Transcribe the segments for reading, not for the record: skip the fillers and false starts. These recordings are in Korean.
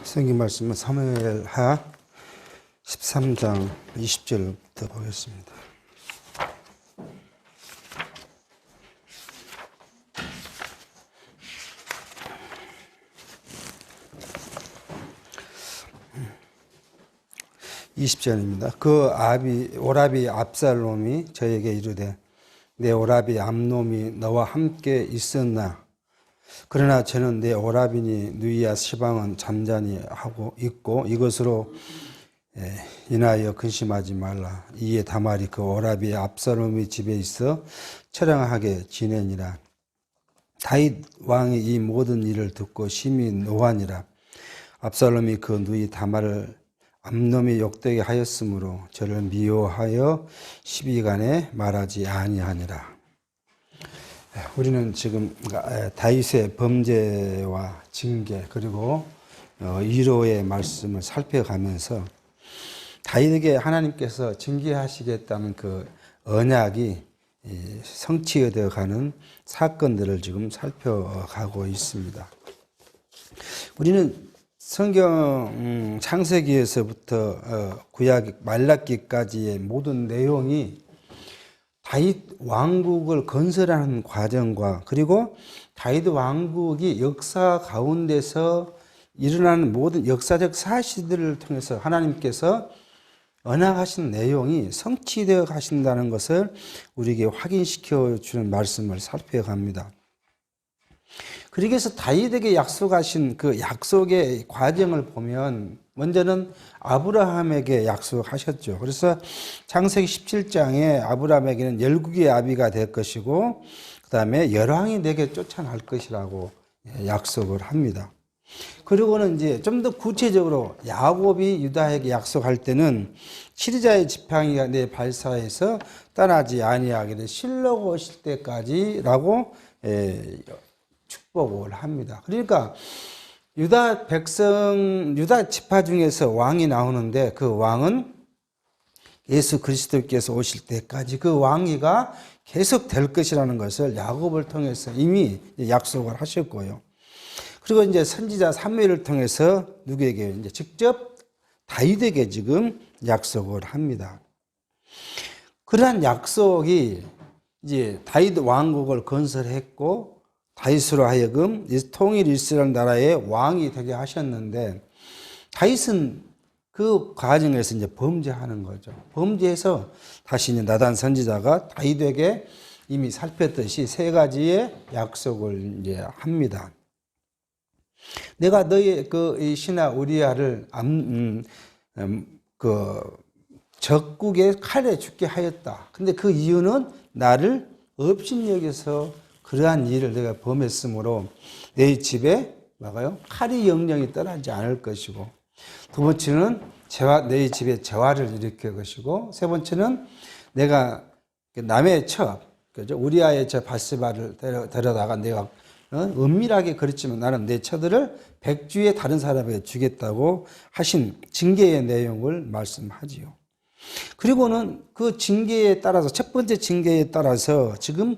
성경 말씀은 사무엘하 13장 20절부터 보겠습니다. 그 오라비 압살롬이 저에게 이르되 내 오라비 암놈이 너와 함께 있었나? 그러나 저는 내 오라비니 누이야 시방은 잠잠히 하고 있고 이것으로 인하여 근심하지 말라. 이에 다말이 그 오라비 압살롬의 집에 있어 처량하게 지내니라. 다윗 왕이 이 모든 일을 듣고 심히 노하니라. 압살롬이 그 누이 다말을 암놈이 욕되게 하였으므로 저를 미워하여 시비간에 말하지 아니하니라. 우리는 지금 다윗의 범죄와 징계 그리고 위로의 말씀을 살펴가면서 다윗에게 하나님께서 징계하시겠다는 그 언약이 성취되어 가는 사건들을 지금 살펴가고 있습니다. 우리는 성경 창세기에서부터 구약 말라기까지의 모든 내용이 다윗 왕국을 건설하는 과정과 그리고 다윗 왕국이 역사 가운데서 일어나는 모든 역사적 사실들을 통해서 하나님께서 언약하신 내용이 성취되어 가신다는 것을 우리에게 확인시켜 주는 말씀을 살펴갑니다. 그러기위해서 다윗에게 약속하신 그 약속의 과정을 보면 먼저는 아브라함에게 약속하셨죠. 그래서 창세기 17장에 아브라함에게는 열국의 아비가 될 것이고 그 다음에 열왕이 내게 쫓아날 것이라고 약속을 합니다. 그리고는 이제 좀 더 구체적으로 야곱이 유다에게 약속할 때는 치리자의 지팡이가 내 발사에서 떠나지 아니하기를 실로가 오실 때까지라고 축복을 합니다. 그러니까 유다 지파 중에서 왕이 나오는데 그 왕은 예수 그리스도께서 오실 때까지 그 왕위가 계속 될 것이라는 것을 야곱을 통해서 이미 약속을 하셨고요. 그리고 이제 선지자 사무엘을 통해서 누구에게 이제 직접 다윗에게 지금 약속을 합니다. 그러한 약속이 이제 다윗 왕국을 건설했고 다윗으로 하여금 통일 이스라엘 나라의 왕이 되게 하셨는데 다윗은 그 과정에서 이제 범죄하는 거죠. 범죄해서 다시 이제 나단 선지자가 다윗에게 이미 살폈듯이 세 가지의 약속을 이제 합니다. 내가 너의 그 신하 우리아를 적국의 칼에 죽게 하였다. 근데 그 이유는 나를 업신여겨서 그러한 일을 내가 범했으므로 내 집에 칼이 영영이 떠나지 않을 것이고 두 번째는 내 집에 재화를 일으킬 것이고 세 번째는 내가 남의 우리아의 바세바를 데려다가 내가 은밀하게 그렇지만 나는 내 처들을 백주에 다른 사람에게 주겠다고 하신 징계의 내용을 말씀하지요. 그리고는 그 징계에 따라서 첫 번째 징계에 따라서 지금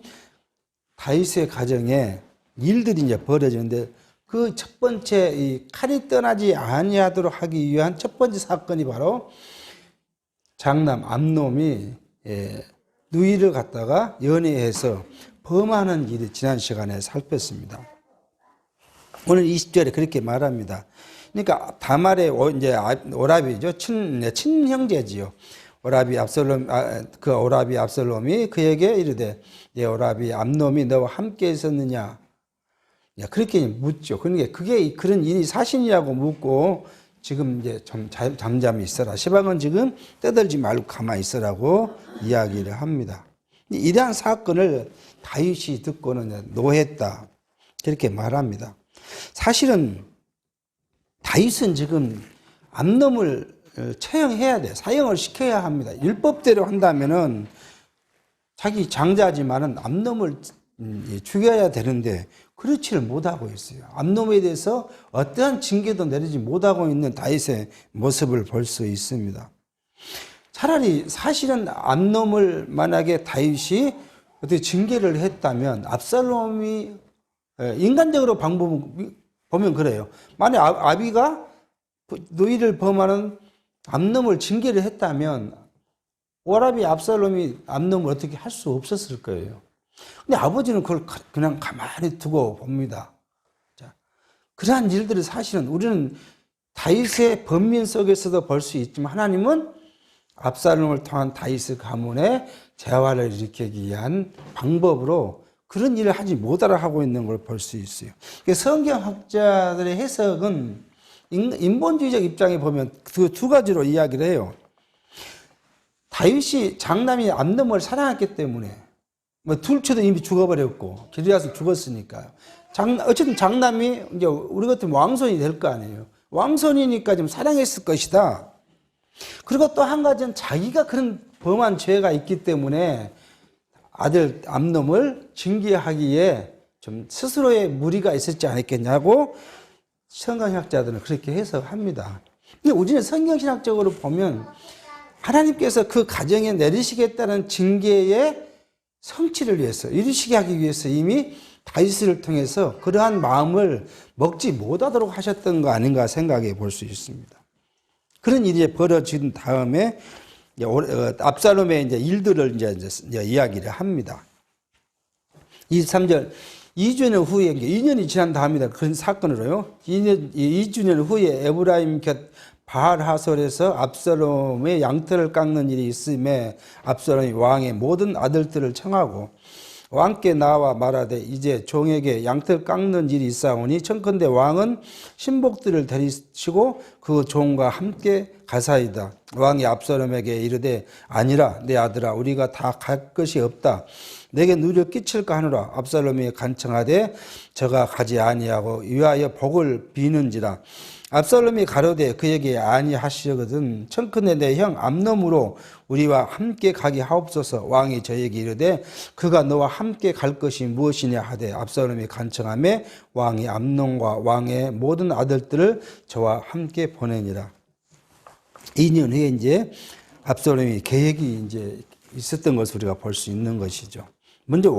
다윗의 가정에 일들이 이제 벌어지는데 그 첫 번째 이 칼이 떠나지 아니하도록 하기 위한 첫 번째 사건이 바로 장남 암놈이 누이를 갖다가 연애해서 범하는 일이 지난 시간에 살폈습니다. 오늘 20절에 그렇게 말합니다. 그러니까 다말의 이제 오라비죠. 친형제지요. 오라비 압살롬이 그에게 이르되 내 오라비 암놈이 너와 함께 있었느냐? 그렇게 묻죠. 그러니까 그게 그런 일이 사실이라고 묻고 지금 이제 좀 잠잠히 있어라. 시방은 지금 떠들지 말고 가만히 있으라고 이야기를 합니다. 이러한 사건을 다윗이 듣고는 노했다. 그렇게 말합니다. 사실은 다윗은 지금 암놈을 처형해야 돼. 사형을 시켜야 합니다. 율법대로 한다면은 자기 장자지만은 암놈을 죽여야 되는데 그렇지를 못하고 있어요. 암놈에 대해서 어떠한 징계도 내리지 못하고 있는 다윗의 모습을 볼 수 있습니다. 차라리 사실은 암놈을 만약에 다윗이 어떻게 징계를 했다면 압살롬이 인간적으로 방법 보면 그래요. 만약 아비가 노이를 범하는 암놈을 징계를 했다면 오라비 압살롬이 암놈을 어떻게 할 수 없었을 거예요. 근데 아버지는 그걸 그냥 가만히 두고 봅니다. 자, 그러한 일들을 사실은 우리는 다윗의 번민 속에서도 볼 수 있지만 하나님은 압살롬을 통한 다윗의 가문에 재화를 일으키기 위한 방법으로 그런 일을 하지 못하라 하고 있는 걸 볼 수 있어요. 성경학자들의 해석은 인본주의적 입장에 보면 그 두 가지로 이야기를 해요. 다윗이 장남이 암놈을 사랑했기 때문에 둘째도 이미 죽어버렸고 기르야서 죽었으니까요. 어쨌든 장남이 이제 우리 같은 왕손이 될 거 아니에요. 왕손이니까 좀 사랑했을 것이다. 그리고 또 한 가지는 자기가 그런 범한 죄가 있기 때문에 아들 암놈을 징계하기에 좀 스스로의 무리가 있었지 않았겠냐고 성경학자들은 그렇게 해석합니다. 근데 우리는 성경신학적으로 보면 하나님께서 그 가정에 내리시겠다는 징계의 성취를 위해서 이루시게 하기 위해서 이미 다윗을 통해서 그러한 마음을 먹지 못하도록 하셨던 거 아닌가 생각해 볼 수 있습니다. 그런 일이 벌어진 다음에 압살롬의 이제 일들을 이제 이야기를 합니다. 23절 2주년 후에 2년이 지난 다음이다. 그런 사건으로요. 2주년 후에 에브라임 곁 바알하솔에서 압살롬의 양털을 깎는 일이 있음에 압살롬이 왕의 모든 아들들을 청하고 왕께 나와 말하되 이제 종에게 양털 깎는 일이 있사오니 청컨대 왕은 신복들을 데리시고 그 종과 함께 가사이다. 왕이 압살롬에게 이르되 아니라 내 아들아 우리가 다 갈 것이 없다. 내게 누려 끼칠까 하노라. 압살롬이 간청하되 저가 가지 아니하고 위하여 복을 비는지라. 압살롬이 가로되 그에게 아니하시거든 청컨대 내 형 암놈으로 우리와 함께 가게 하옵소서. 왕이 저에게 이르되 그가 너와 함께 갈 것이 무엇이냐 하되 압살롬이 간청하매 왕이 암논과 왕의 모든 아들들을 저와 함께 보내니라. 2년 후에 이제 압살롬이 계획이 이제 있었던 것을 우리가 볼 수 있는 것이죠. 먼저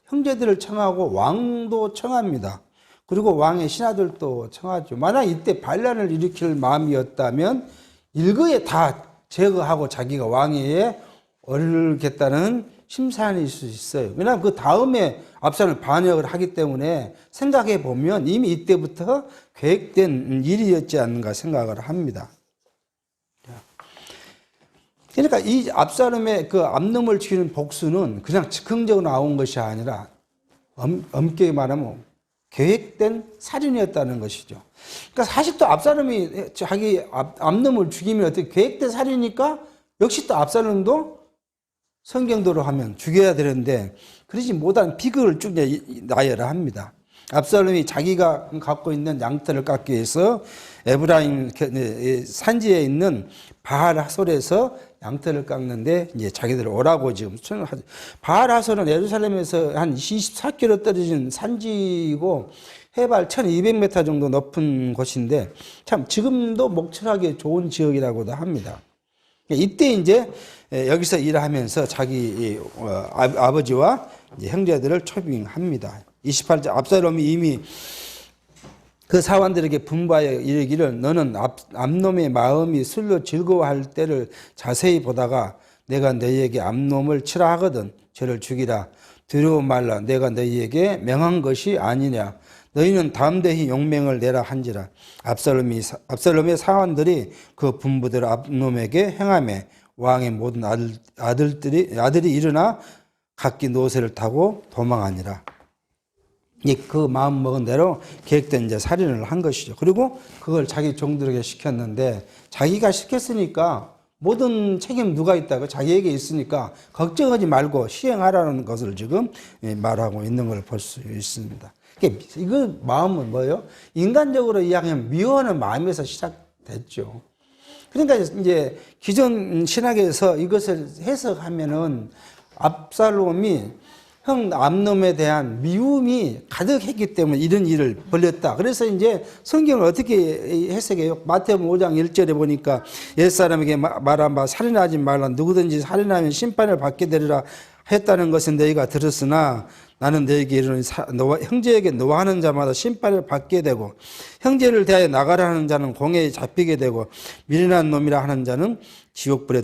형제들을 청하고 왕도 청합니다. 그리고 왕의 신하들도 청하죠. 만약 이때 반란을 일으킬 마음이었다면 일거에 다 제거하고 자기가 왕위에 오르겠다는 심산일 수 있어요. 왜냐하면 그 다음에 압살롬을 반역을 하기 때문에 생각해 보면 이미 이때부터 계획된 일이었지 않는가 생각을 합니다. 그러니까 이 압살롬의 그 암놈을 죽이는 복수는 그냥 즉흥적으로 나온 것이 아니라 엄격히 말하면 계획된 살인이었다는 것이죠. 그러니까 사실 또 압살롬이 자기 암놈을 죽이면 어떻게 계획된 살인이니까 역시 또 압살롬도 성경대로 하면 죽여야 되는데 그러지 못한 비극을 쭉 나열합니다. 압살롬이 자기가 갖고 있는 양털을 깎기 위해서 에브라임 산지에 있는 바알하솔에서 양털을 깎는데 이제 자기들 오라고 지금 하죠. 바알하솔은 예루살렘에서 한 24km 떨어진 산지이고 해발 1200m 정도 높은 곳인데 참 지금도 목철하기 좋은 지역이라고도 합니다. 이때 이제 여기서 일하면서 자기 아버지와 이제 형제들을 초빙합니다. 28절 압살롬이 이미 그 사관들에게 분부하여 이르기를 너는 암놈의 마음이 술로 즐거워할 때를 자세히 보다가 내가 너희에게 암놈을 치라 하거든 저를 죽이라. 두려워 말라. 내가 너희에게 명한 것이 아니냐. 너희는 담대히 용맹을 내라 한지라. 압살롬의 사관들이 그 분부대로 암놈에게 행하매 왕의 모든 아들이 일어나 각기 노새를 타고 도망하니라. 그 마음 먹은 대로 계획된 이제 살인을 한 것이죠. 그리고 그걸 자기 종들에게 시켰는데 자기가 시켰으니까 모든 책임 누가 있다고 자기에게 있으니까 걱정하지 말고 시행하라는 것을 지금 말하고 있는 걸 볼 수 있습니다. 이거 마음은 뭐예요? 인간적으로 이야기하면 미워하는 마음에서 시작됐죠. 그러니까 이제 기존 신학에서 이것을 해석하면은 압살롬이 형 암놈에 대한 미움이 가득했기 때문에 이런 일을 벌였다. 그래서 이제 성경을 어떻게 해석해요? 마태복음 5장 1절에 보니까 옛사람에게 말한 바 살인하지 말라. 누구든지 살인하면 심판을 받게 되리라 했다는 것은 너희가 들었으나 나는 너희에게 이르노니 형제에게 노하는 자마다 심판을 받게 되고 형제를 대하여 나가라 하는 자는 공회에 잡히게 되고 미련한 놈이라 하는 자는 지옥불에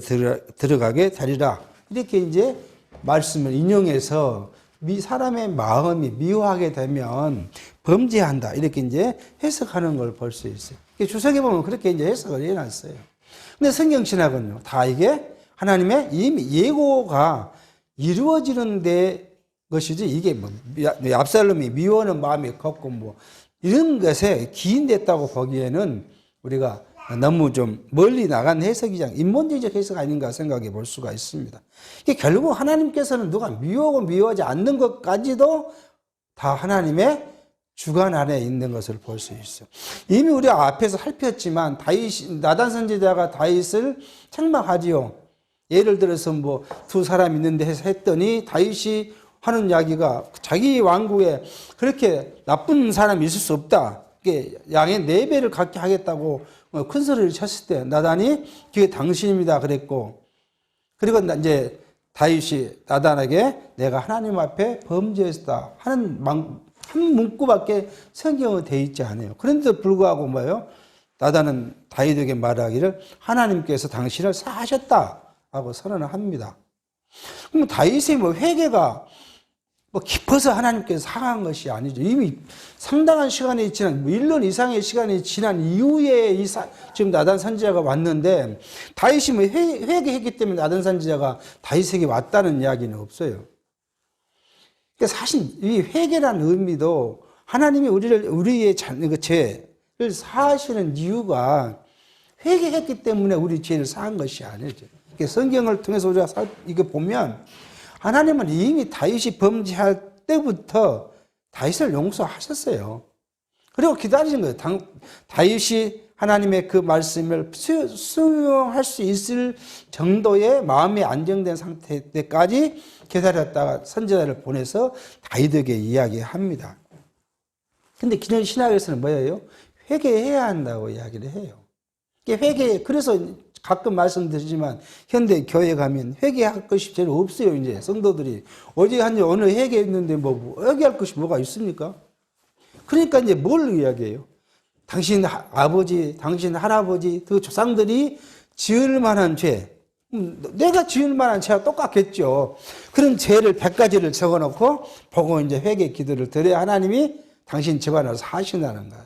들어가게 되리라. 이렇게 이제 말씀을 인용해서 사람의 마음이 미워하게 되면 범죄한다. 이렇게 이제 해석하는 걸 볼 수 있어요. 주석에 보면 그렇게 이제 해석을 해놨어요. 근데 성경 신학은요, 다 이게 하나님의 이미 예고가 이루어지는 데 것이지, 이게 뭐, 압살롬이 미워하는 마음이 컸고 뭐, 이런 것에 기인됐다고 보기에는 우리가 너무 좀 멀리 나간 해석이지, 인본주의적 해석 아닌가 생각해 볼 수가 있습니다. 이게 결국 하나님께서는 누가 미워하고 미워하지 않는 것까지도 다 하나님의 주관 안에 있는 것을 볼 수 있어요. 이미 우리가 앞에서 살폈지만 나단 선지자가 다윗을 책망하지요. 예를 들어서 뭐 두 사람 있는데 했더니 다윗이 하는 이야기가 자기 왕국에 그렇게 나쁜 사람이 있을 수 없다. 양의 4배를 갖게 하겠다고 큰 소리를 쳤을 때 나단이 그게 당신입니다 그랬고, 그리고 이제 다윗이 나단에게 내가 하나님 앞에 범죄했다 하는 한 문구밖에 성경에 돼 있지 않아요. 그런데도 불구하고 뭐예요? 나단은 다윗에게 말하기를 하나님께서 당신을 사하셨다 하고 선언을 합니다. 그럼 다윗의 뭐 회개가 뭐 깊어서 하나님께서 사한 것이 아니죠. 이미 상당한 시간이 지난, 1년 이상의 시간이 지난 이후에 지금 나단 선지자가 왔는데, 다윗이 뭐 회개했기 때문에 나단 선지자가 다윗에게 왔다는 이야기는 없어요. 그러니까 사실 이 회개라는 의미도 하나님이 우리의 죄를 사하시는 이유가 회개했기 때문에 우리 죄를 사한 것이 아니죠. 그러니까 성경을 통해서 우리가 이거 보면 하나님은 이미 다윗이 범죄할 때부터 다윗을 용서하셨어요. 그리고 기다리는 거예요. 다윗이 하나님의 그 말씀을 수용할 수 있을 정도의 마음이 안정된 상태 때까지 기다렸다가 선지자를 보내서 다윗에게 이야기합니다. 근데 기존 신학에서는 뭐예요? 회개해야 한다고 이야기를 해요. 그래서 가끔 말씀드리지만 현대 교회 가면 회개할 것이 제일 없어요. 이제 성도들이 오늘 회개했는데 뭐 회개할 것이 뭐가 있습니까? 그러니까 이제 뭘 이야기해요? 당신 아버지, 당신 할아버지, 그 조상들이 지을 만한 죄, 내가 지을 만한 죄와 똑같겠죠. 그런 죄를 100가지를 적어놓고 보고 이제 회개 기도를 드려야 하나님이 당신 집안을 사신다는 거예요.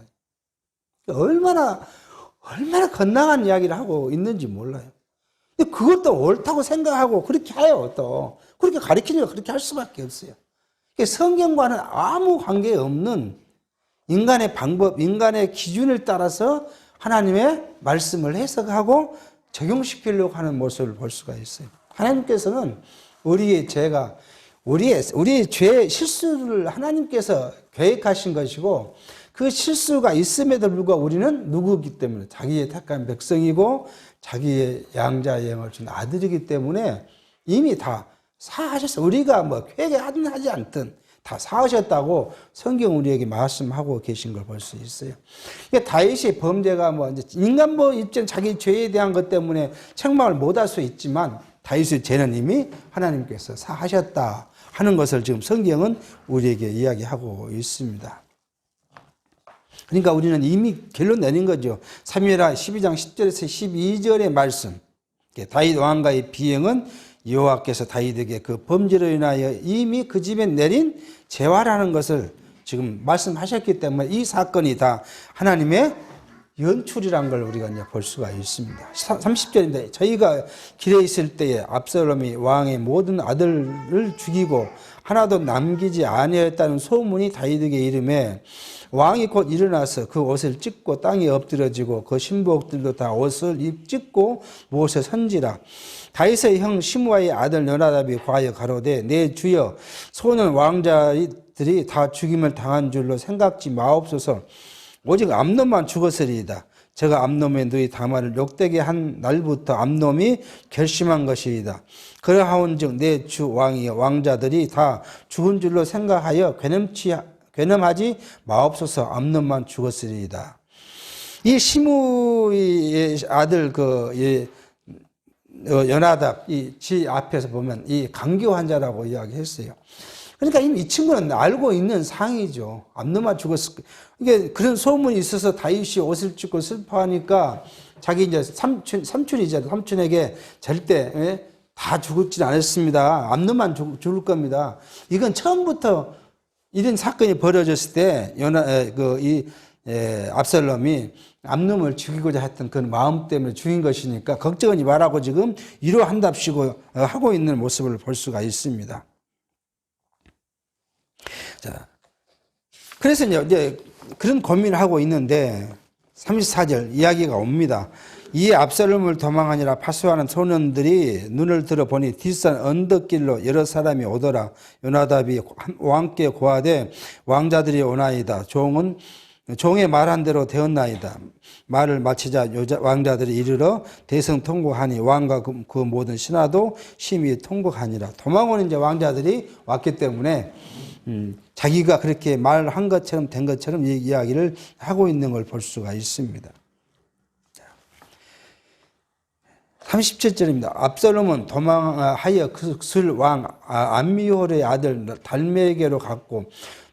얼마나 건강한 이야기를 하고 있는지 몰라요. 근데 그것도 옳다고 생각하고 그렇게 해요. 또 그렇게 가르치니까 그렇게 할 수밖에 없어요. 성경과는 아무 관계없는 인간의 방법, 인간의 기준을 따라서 하나님의 말씀을 해석하고 적용시키려고 하는 모습을 볼 수가 있어요. 하나님께서는 우리의 죄가, 우리의 죄의 실수를 하나님께서 계획하신 것이고, 그 실수가 있음에도 불구하고 우리는 누구이기 때문에 자기의 택한 백성이고 자기의 양자의 영을 준 아들이기 때문에 이미 다 사하셨어요. 우리가 뭐 회개하든 하지 않든 다 사하셨다고 성경 우리에게 말씀하고 계신 걸 볼 수 있어요. 다윗의 범죄가 뭐 이제 인간 입장 자기 죄에 대한 것 때문에 책망을 못할 수 있지만 다윗의 죄는 이미 하나님께서 사하셨다 하는 것을 지금 성경은 우리에게 이야기하고 있습니다. 그러니까 우리는 이미 결론 내린 거죠. 사무엘하 12장 10절에서 12절의 말씀. 다윗 왕가의 비행은 여호와께서 다윗에게 그 범죄로 인하여 이미 그 집에 내린 재화라는 것을 지금 말씀하셨기 때문에 이 사건이 다 하나님의 연출이란 걸 우리가 이제 볼 수가 있습니다. 30절인데 저희가 길에 있을 때에 압살롬이 왕의 모든 아들을 죽이고 하나도 남기지 아니하였다는 소문이 다윗에게 이르매 왕이 곧 일어나서 그 옷을 찢고 땅에 엎드려지고 그 신복들도 다 옷을 찢고 무엇에 선지라. 다윗의 형 시므아의 아들 요나답이 과하여 가로되 내 주여 소는 왕자들이 다 죽임을 당한 줄로 생각지 마옵소서. 오직 암놈만 죽었으리이다. 제가 암놈의 누이 다말을 욕되게 한 날부터 암놈이 결심한 것이이다. 그러하온즉 내 주 왕이 왕자들이 다 죽은 줄로 생각하여 괴념하지 마옵소서. 암놈만 죽었으리이다. 이 시므의 아들 요나답 지 앞에서 보면 이 감기 환자라고 이야기했어요. 그러니까 이미 이 친구는 알고 있는 상이죠. 암노만 죽었을 거. 이게 그런 소문이 있어서 다윗이 옷을 찢고 슬퍼하니까 자기 이제 삼촌이잖아요. 삼촌에게 절대 다 죽었지 않았습니다. 암노만 죽을 겁니다. 이건 처음부터 이런 사건이 벌어졌을 때 압살롬이 암놈을 죽이고자 했던 그 마음 때문에 죽인 것이니까 걱정하지 말라고 지금 위로한답시고 하고 있는 모습을 볼 수가 있습니다. 자, 그래서 이제 그런 고민을 하고 있는데 34절 이야기가 옵니다. 이에 압살롬을 도망하니라 파수하는 소년들이 눈을 들어보니 뒷산 언덕길로 여러 사람이 오더라. 요나답이 왕께 고하되 왕자들이 오나이다. 종의 말한 대로 되었나이다. 말을 마치자 왕자들이 이르러 대성 통곡하니 왕과 그 모든 신하도 심히 통곡하니라. 도망오는 이제 왕자들이 왔기 때문에 자기가 그렇게 말한 것처럼 된 것처럼 이 이야기를 하고 있는 걸 볼 수가 있습니다. 37절입니다. 압살롬은 도망하여 그술 왕 암미홀의 아들 달메게로 갔고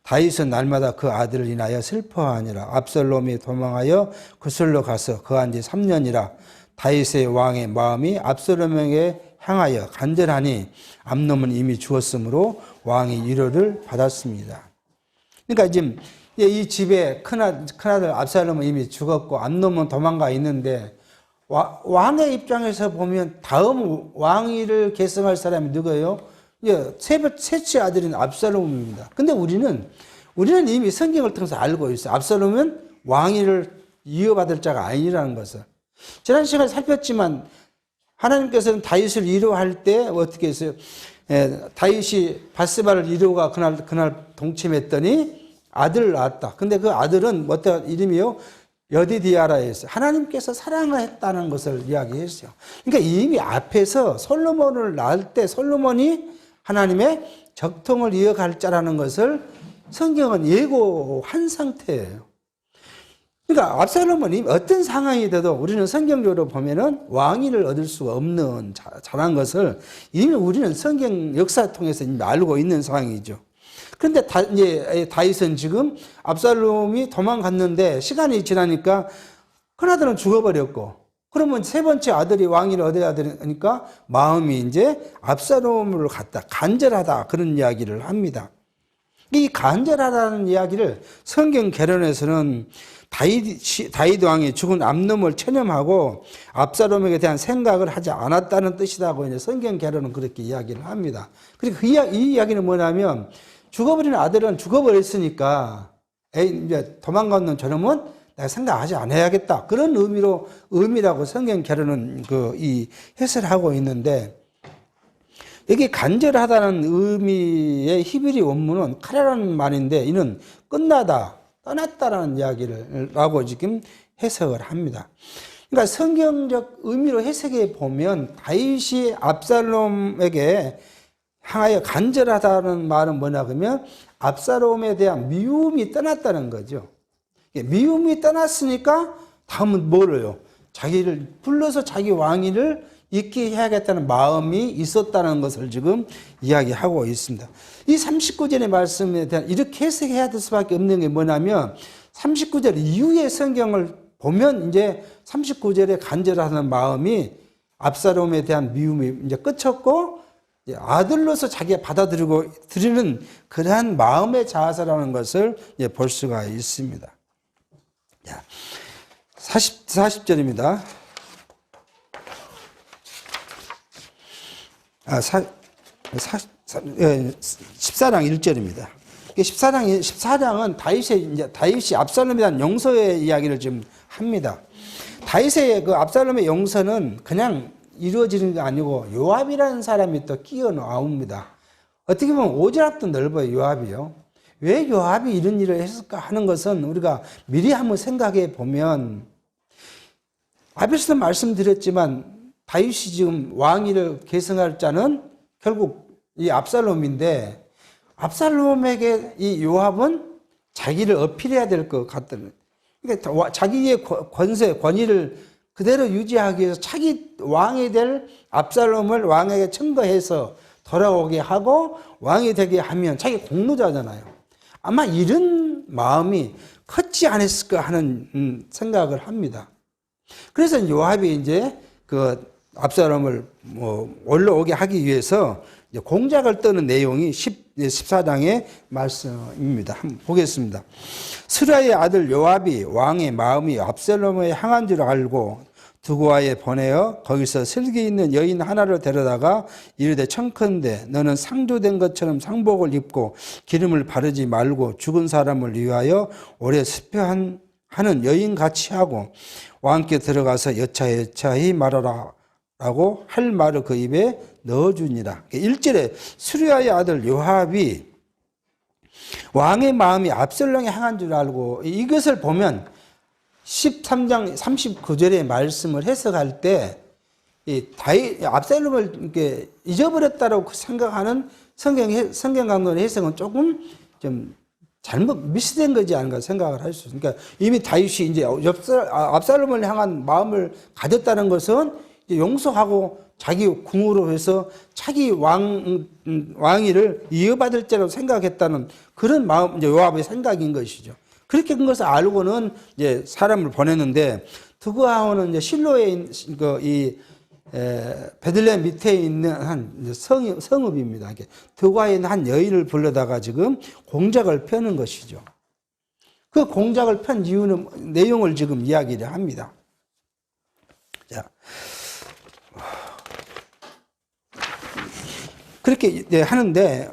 다윗은 날마다 그 아들을 인하여 슬퍼하니라. 압살롬이 도망하여 그술로 가서 거한 지 3년이라. 다윗의 왕의 마음이 압살롬에게 향하여 간절하니 암놈은 이미 죽었으므로 왕이 위로를 받았습니다. 그러니까 지금 이 집에 큰아들 압살롬은 이미 죽었고 암놈은 도망가 있는데 왕의 입장에서 보면 다음 왕위를 계승할 사람이 누구예요? 셋째 아들인 압살롬입니다. 근데 우리는 이미 성경을 통해서 알고 있어요. 압살롬은 왕위를 이어받을 자가 아니라는 것을. 지난 시간에 살폈지만 하나님께서는 다윗을 위로할 때 어떻게 했어요? 다윗이 바스바를 위로가 그날 동침했더니 아들을 낳았다. 근데 그 아들은 이름이요? 여디디아라였어요. 하나님께서 사랑을 했다는 것을 이야기했어요. 그러니까 이미 앞에서 솔로몬을 낳을 때 솔로몬이 하나님의 적통을 이어갈 자라는 것을 성경은 예고한 상태예요. 그러니까 압살롬은 어떤 상황이 돼도 우리는 성경적으로 보면은 왕위를 얻을 수가 없는 잘한 것을 이미 우리는 성경 역사 통해서 이미 알고 있는 상황이죠. 그런데 다윗은 지금 압살롬이 도망갔는데 시간이 지나니까 큰아들은 죽어버렸고 그러면 세 번째 아들이 왕위를 얻어야 되니까 마음이 이제 압살롬으로 갔다. 간절하다. 그런 이야기를 합니다. 이 간절하다는 이야기를 성경 개론에서는 다윗 왕이 죽은 암놈을 체념하고 압살롬에게 대한 생각을 하지 않았다는 뜻이라고 이제 성경 개론은 그렇게 이야기를 합니다. 그리고 이 이야기는 뭐냐면 죽어버린 아들은 죽어버렸으니까 이제 도망가는 저놈은 내가 생각하지 않아야겠다. 그런 의미라고 성경 개론은 이 해설하고 있는데 여기 간절하다는 의미의 히브리 원문은 카라라는 말인데 이는 끝나다, 떠났다라는 이야기라고 지금 해석을 합니다. 그러니까 성경적 의미로 해석해 보면 다윗이 압살롬에게 향하여 간절하다는 말은 뭐냐 그러면 압살롬에 대한 미움이 떠났다는 거죠. 미움이 떠났으니까 다음은 뭐래요? 자기를 불러서 자기 왕위를 있게 해야겠다는 마음이 있었다는 것을 지금 이야기하고 있습니다. 이 39절의 말씀에 대한 이렇게 해석해야 될 수밖에 없는 게 뭐냐면 39절 이후의 성경을 보면 이제 39절에 간절하는 마음이 압살롬에 대한 미움이 이제 끝쳤고 아들로서 자기가 드리는 그러한 마음의 자아라는 것을 볼 수가 있습니다. 40절입니다. 14장 1절입니다. 14장은 다윗이 압살롬에 대한 용서의 이야기를 지금 합니다. 다윗의 그 압살롬의 용서는 그냥 이루어지는 게 아니고 요압이라는 사람이 또 끼어 나옵니다. 어떻게 보면 오지랖도 넓어요, 요압이요. 왜 요압이 이런 일을 했을까 하는 것은 우리가 미리 한번 생각해 보면 앞에서도 말씀드렸지만 다윗이 지금 왕위를 계승할 자는 결국 이 압살롬인데 압살롬에게 이 요압은 자기를 어필해야 될 것 같다는. 그러니까 자기의 권위를 그대로 유지하기 위해서 차기 왕이 될 압살롬을 왕에게 청거해서 돌아오게 하고 왕이 되게 하면 자기 공로자잖아요. 아마 이런 마음이 컸지 않았을까 하는 생각을 합니다. 그래서 요압이 이제 그 압살롬을 올라오게 하기 위해서 이제 공작을 떠는 내용이 14장의 말씀입니다. 한번 보겠습니다. 스라의 아들 요압이 왕의 마음이 압살롬에 향한 줄 알고 두고아에 보내어 거기서 슬기 있는 여인 하나를 데려다가 이르되 청컨대 너는 상조된 것처럼 상복을 입고 기름을 바르지 말고 죽은 사람을 위하여 오래 수표하는 여인같이 하고 왕께 들어가서 여차여차히 말하라 라고 할 말을 그 입에 넣어주니라. 1절에 스루야의 아들 요압이 왕의 마음이 압살롬에 향한 줄 알고 이것을 보면 13장 39절의 말씀을 해석할 때 압살롬을 이렇게 잊어버렸다고 생각하는 성경 강론의 해석은 조금 좀 잘못 미스된 거지 않은가 생각을 할 수 있습니다. 그러니까 이미 다윗이 이제 압살롬을 향한 마음을 가졌다는 것은 용서하고 자기 궁으로 해서 차기 왕위를 이어받을 자로 생각했다는 그런 마음, 이제 요압의 생각인 것이죠. 그렇게 큰 것을 알고는 이제 사람을 보냈는데 드고아호는 이제 실로에 베들레헴 밑에 있는 한 성읍입니다. 드고아에 있는 한 여인을 불러다가 지금 공작을 펴는 것이죠. 그 공작을 편 이유는 내용을 지금 이야기를 합니다. 자. 그렇게 하는데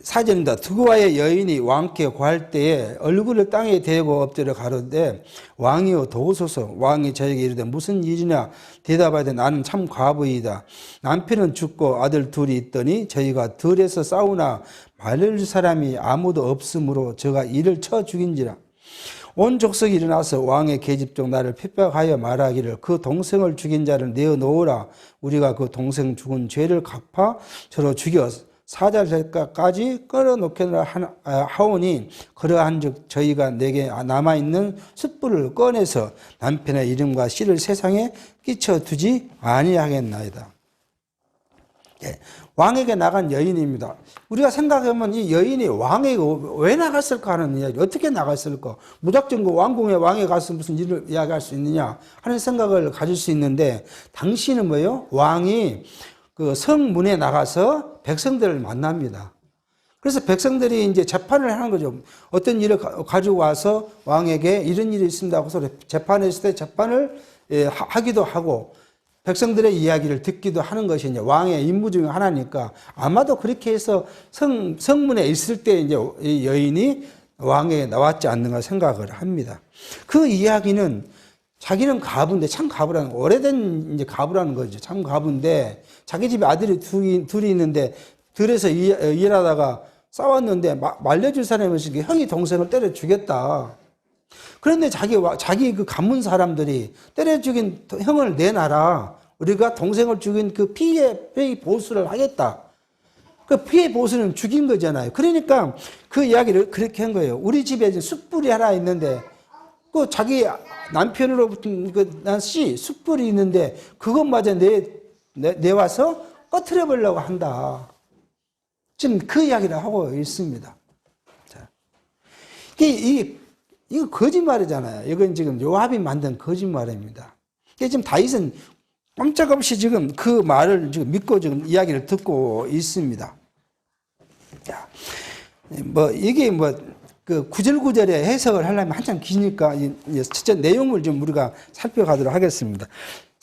사전입니다. 드고아의 여인이 왕께 구할 때에 얼굴을 땅에 대고 엎드려 가로되 왕이여 도우소서. 왕이 저에게 이르되 무슨 일이냐 대답하되 나는 참 과부이다. 남편은 죽고 아들 둘이 있더니 저희가 들에서 싸우나 말릴 사람이 아무도 없으므로 저가 이를 쳐 죽인지라. 온 족속이 일어나서 왕의 계집종 나를 핍박하여 말하기를 그 동생을 죽인 자를 내어놓으라. 우리가 그 동생 죽은 죄를 갚아 저로 죽여 사자들까지 끌어놓겠노라 하오니 그러한즉 저희가 내게 남아있는 숯불을 꺼내서 남편의 이름과 씨를 세상에 끼쳐두지 아니하겠나이다. 예, 왕에게 나간 여인입니다. 우리가 생각하면 이 여인이 왕에게 왜 나갔을까 하는 이야기, 어떻게 나갔을까? 무작정 그 왕궁에 왕에 가서 무슨 일을 이야기할 수 있느냐 하는 생각을 가질 수 있는데, 당시는 뭐예요? 왕이 그 성문에 나가서 백성들을 만납니다. 그래서 백성들이 이제 재판을 하는 거죠. 어떤 일을 가지고 와서 왕에게 이런 일이 있습니다 하고서 재판했을 때 재판을 하기도 하고 백성들의 이야기를 듣기도 하는 것이 이제 왕의 임무 중에 하나니까, 아마도 그렇게 해서 성문에 있을 때 이제 이 여인이 왕에게 나왔지 않는가 생각을 합니다. 그 이야기는 자기는 가부인데, 참 가부라는, 오래된 이제 가부라는 거죠. 참 가부인데 자기 집에 아들이 둘이 있는데 들에서 일하다가 싸웠는데 말려줄 사람이 없으니까 형이 동생을 때려 죽였다. 그런데 자기 그 가문 사람들이 때려 죽인 형을 내놔라. 우리가 동생을 죽인 그 피해 보수를 하겠다. 그 피해 보수는 죽인 거잖아요. 그러니까 그 이야기를 그렇게 한 거예요. 우리 집에 이제 숯불이 하나 있는데, 그 자기 남편으로부터 난 씨, 숯불이 있는데 그것마저 내와서 꺼트려 보려고 한다. 지금 그 이야기를 하고 있습니다. 자, 이거 거짓말이잖아요. 이건 지금 요압이 만든 거짓말입니다. 지금 다윗은 꼼짝없이 지금 그 말을 지금 믿고 지금 이야기를 듣고 있습니다. 자, 이게 그 구절구절의 해석을 하려면 한참 기니까 첫째 내용을 좀 우리가 살펴가도록 하겠습니다.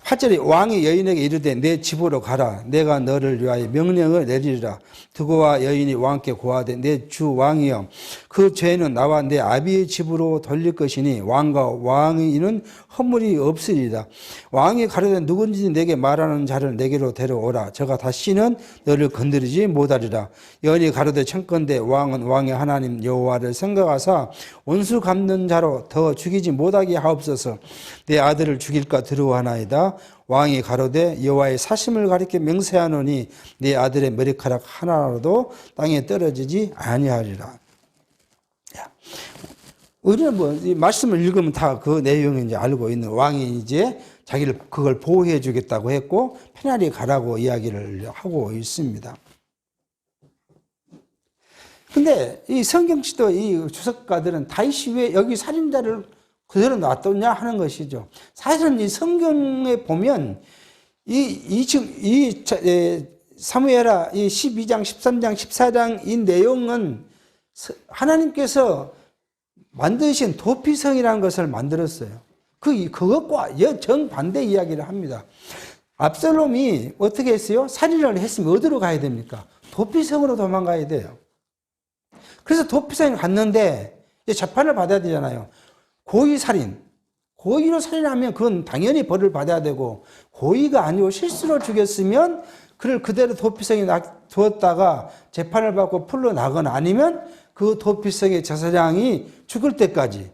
8절에 왕이 여인에게 이르되 내 집으로 가라. 내가 너를 위하여 명령을 내리리라. 드고와 여인이 왕께 고하되 내 주 왕이여, 그 죄는 나와 내 아비의 집으로 돌릴 것이니 왕과 왕의는 허물이 없으리라. 왕이 가로되 누군지 내게 말하는 자를 내게로 데려오라. 저가 다시는 너를 건드리지 못하리라. 여인이 가로되 청컨대 왕은 왕의 하나님 여호와를 생각하사 원수 갚는 자로 더 죽이지 못하게 하옵소서. 내 아들을 죽일까 두려워하나이다. 왕이 가로되 여호와의 사심을 가리켜 맹세하노니 내 아들의 머리카락 하나라도 땅에 떨어지지 아니하리라. 우리는 뭐, 이 말씀을 읽으면 다 그 내용을 이제 알고 있는 왕이 이제 자기를 그걸 보호해 주겠다고 했고, 편안히 가라고 이야기를 하고 있습니다. 근데 이 성경시도 이 주석가들은 다윗이 왜 여기 살인자를 그대로 놔뒀냐 하는 것이죠. 사실은 이 성경에 보면 사무엘하 이 12장, 13장, 14장 이 내용은 하나님께서 만드신 도피성이라는 것을 만들었어요. 그것과 정반대 이야기를 합니다. 압살롬이 어떻게 했어요? 살인을 했으면 어디로 가야 됩니까? 도피성으로 도망가야 돼요. 그래서 도피성에 갔는데 이제 재판을 받아야 되잖아요. 고의살인. 고의로 살인하면 그건 당연히 벌을 받아야 되고, 고의가 아니고 실수로 죽였으면 그를 그대로 도피성에 두었다가 재판을 받고 풀려나거나 아니면 그 도피성의 제사장이 죽을 때까지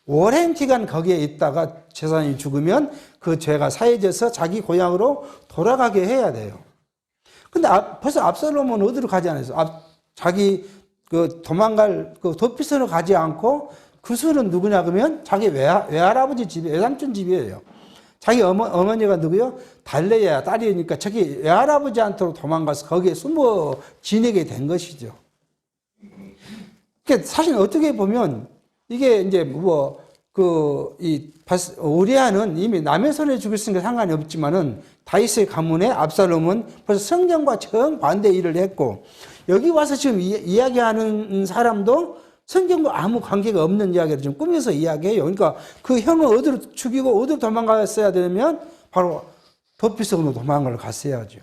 오랜 기간 거기에 있다가 제사장이 죽으면 그 죄가 사해져서 자기 고향으로 돌아가게 해야 돼요. 근데 벌써 압살롬은 어디로 가지 않았어요? 자기 그 도망갈 그 도피성으로 가지 않고 그 수는 누구냐 그러면 자기 외할아버지 집이 외삼촌 집이에요. 자기 어머니가 누구요? 달레야 딸이니까 저기 외할아버지한테로 도망가서 거기에 숨어 지내게 된 것이죠. 그러니까 사실 어떻게 보면 이게 이제 우리아는 이미 남의 손에 죽였으니까 상관이 없지만은 다윗의 가문에 압살롬은 벌써 성경과 정반대 일을 했고, 여기 와서 지금 이야기하는 사람도 성경과 아무 관계가 없는 이야기를 좀 꾸며서 이야기해요. 그러니까 그 형을 어디로 죽이고 어디로 도망갔어야 되면 바로 도피성으로 도망을 갔어야죠.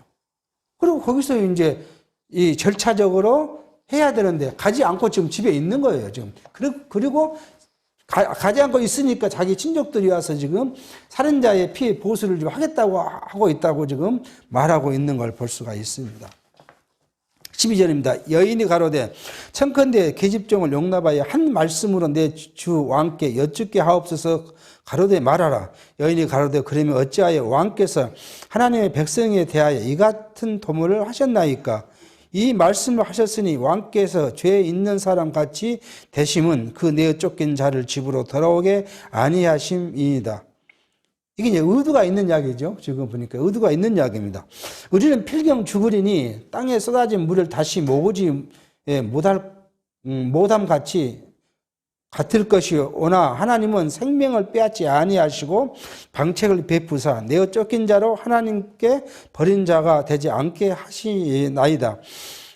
그리고 거기서 이제 이 절차적으로 해야 되는데 가지 않고 지금 집에 있는 거예요, 지금. 그리고 가지 않고 있으니까 자기 친족들이 와서 지금 살인자의 피해 보수를 좀 하겠다고 하고 있다고 지금 말하고 있는 걸 볼 수가 있습니다. 12절입니다. 여인이 가로되 청컨대 계집종을 용납하여 한 말씀으로 내 주 왕께 여쭙게 하옵소서. 가로되 말하라. 여인이 가로되 그러면 어찌하여 왕께서 하나님의 백성에 대하여 이 같은 도모를 하셨나이까? 이 말씀을 하셨으니 왕께서 죄 있는 사람 같이 되심은 그 내어 쫓긴 자를 집으로 돌아오게 아니하심이니이다. 이게 이제 의도가 있는 이야기죠. 지금 보니까 의도가 있는 이야기입니다. 우리는 필경 죽으리니 땅에 쏟아진 물을 다시 모으지 못함 같을 것이오나 하나님은 생명을 빼앗지 아니하시고 방책을 베푸사 내어 쫓긴 자로 하나님께 버린 자가 되지 않게 하시나이다.